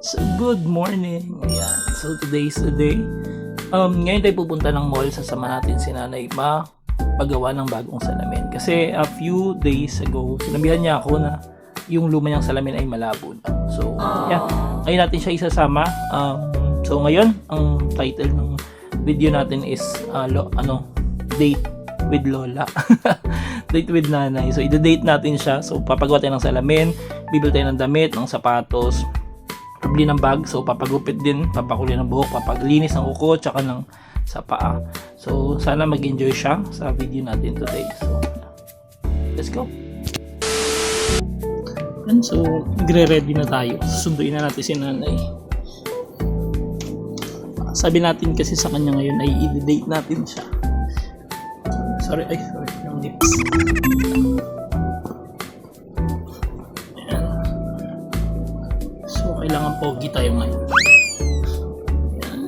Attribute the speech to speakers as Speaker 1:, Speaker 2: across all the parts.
Speaker 1: So, good morning. Ayan. So, today is the day. Ngayon tayo pupunta ng mall. Sasama natin si Nanay Ma paggawa ng bagong salamin. Kasi a few days ago, sinabihan niya ako na yung luma niyang salamin ay malabo na. So, yeah. Ngayon natin siya isasama. So, ngayon, ang title ng video natin is Date with Lola. Date with Nanay. So, ida-date natin siya. So, papagawa tayo ng salamin, bibili tayo ng damit, ng sapatos, pabili ng bag. So, papagupit din, papakuli ng buhok, papaglinis ng kuko, tsaka ng sa paa. So, sana mag-enjoy siya sa video natin today. So, let's go! And so, nagre-ready na tayo. Susunduin na natin si Nanay. Sabi natin kasi sa kanya ngayon ay i-date natin siya. Sorry, yung lips. Ayan. So, kailangan pogi tayo ngayon. Ayan.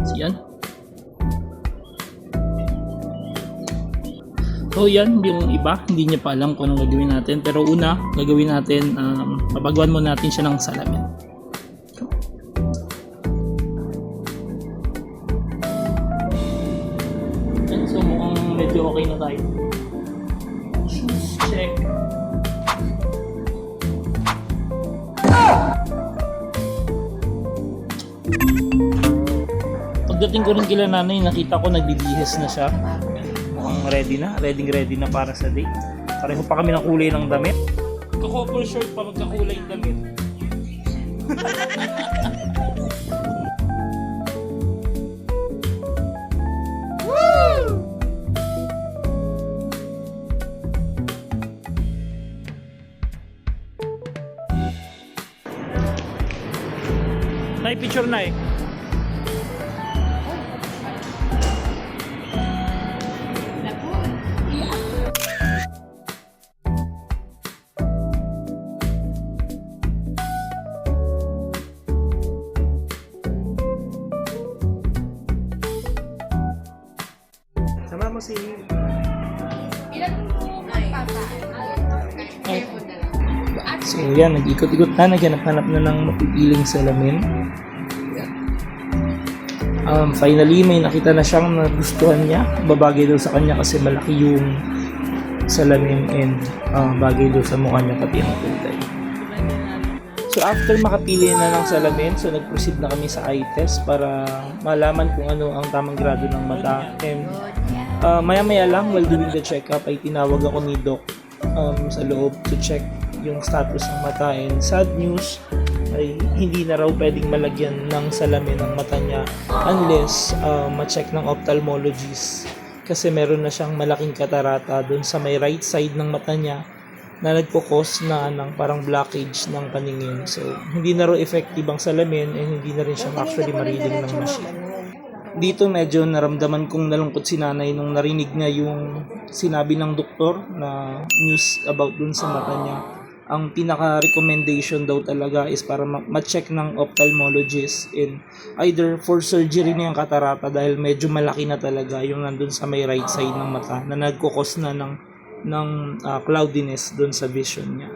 Speaker 1: So, yan. So, yan, yung iba, hindi niya pa alam kung anong gagawin natin. Pero una, gagawin natin, papagawan mo natin siya ng salamin. So, mukhang medyo okay na tayo. Shoes check. Pagdating ko rin kila Nanay, nakita ko naglilihis na siya. Mukhang ready na para sa date. Pareho pa kami ng kulay ng damit. Ka-couple shirt pa magkakulay ng damit. Nay, picture na eh. Sama mo si...
Speaker 2: Ilan po magpapa?
Speaker 1: So yan, nag-ikot-ikot na, naghanap-hanap na ng mapipiling salamin. Finally, may nakita na siyang nagustuhan niya. Babagay daw sa kanya kasi malaki yung salamin and bagay daw sa mukha niya pati ang kulay. So after makapili na ng salamin, so nag-proceed na kami sa eye test para malaman kung ano ang tamang grado ng mata. And maya-maya lang, while doing the check-up, ay tinawag ako ni Doc sa loob to check yung status ng mata. And sad news ay hindi na raw pwedeng malagyan ng salamin ng mata niya unless ma-check ng ophthalmologist, kasi meron na siyang malaking katarata doon sa may right side ng mata niya na nagpo-cause na ng parang blockage ng paningin. So hindi na raw effective ang salamin and hindi na rin siya actually ma-reading ng machine. Dito medyo naramdaman kong nalungkot si Nanay nung narinig niya yung sinabi ng doktor na news about dun sa mata niya. Ang pinaka-recommendation daw talaga is para ma-check ng ophthalmologist in either for surgery na yung katarata dahil medyo malaki na talaga yung nandun sa may right side ng mata na nagkukos na ng cloudiness dun sa vision niya.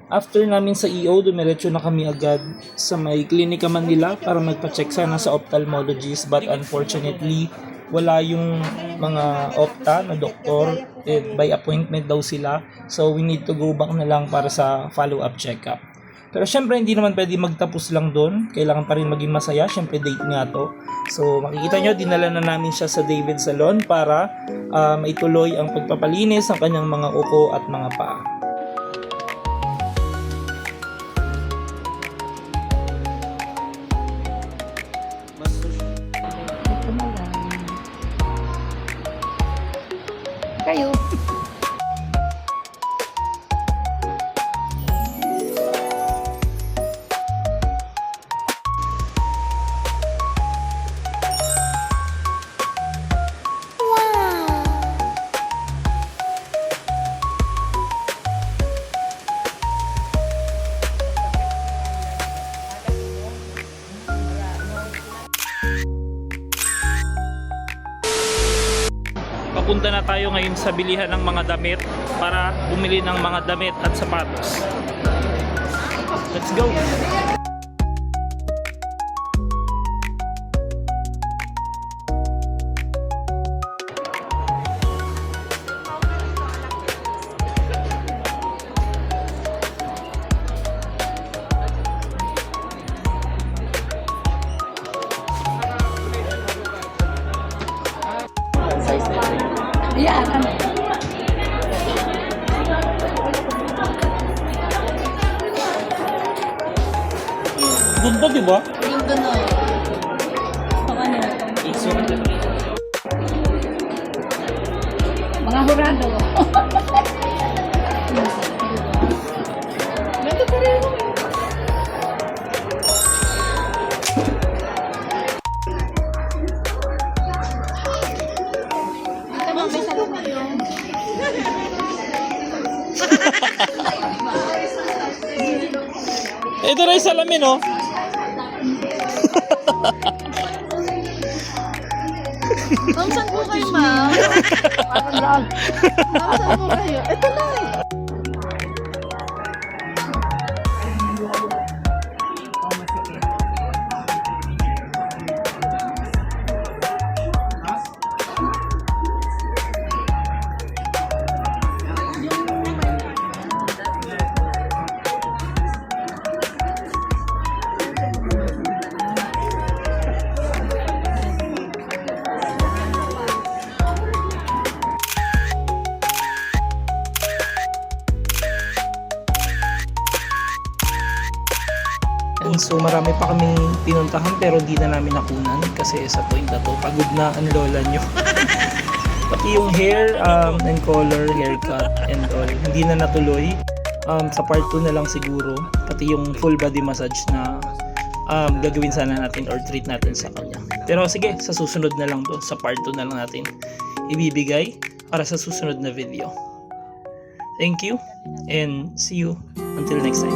Speaker 1: After namin sa EO, dumiretso na kami agad sa may klinika Manila para magpa-check sana sa ophthalmologist, but unfortunately wala yung mga opta na doktor, by appointment daw sila. So we need to go back na lang para sa follow-up check-up. Pero syempre hindi naman pwede magtapos lang doon. Kailangan pa rin maging masaya. Syempre date nga to. So makikita nyo, dinala na namin siya sa David Salon para maituloy ang pagpapalinis ng kanyang mga uko at mga paa.
Speaker 2: Kayo.
Speaker 1: Papunta na tayo ngayon sa bilihan ng mga damit para bumili ng mga damit at sapatos. Let's go!
Speaker 2: Yeah.
Speaker 1: Ganda, di ba?
Speaker 2: Yung gano'n. Mga hurado. Ganda pa rin. Dito ba may sagot na yun?
Speaker 1: Ito na yung salamin, oh.
Speaker 2: Saan po kayo, ma'am? Saan po kayo? Ito na.
Speaker 1: And so marami pa kaming pinuntahan pero di na namin nakunan kasi sa point na to pagod na ang lola nyo. Pati yung hair and color, haircut and all, hindi na natuloy. Sa part 2 na lang siguro. Pati yung full body massage na gagawin sana natin or treat natin sa kanya. Pero sige, sa susunod na lang to, sa part 2 na lang natin ibibigay para sa susunod na video. Thank you and see you until next time.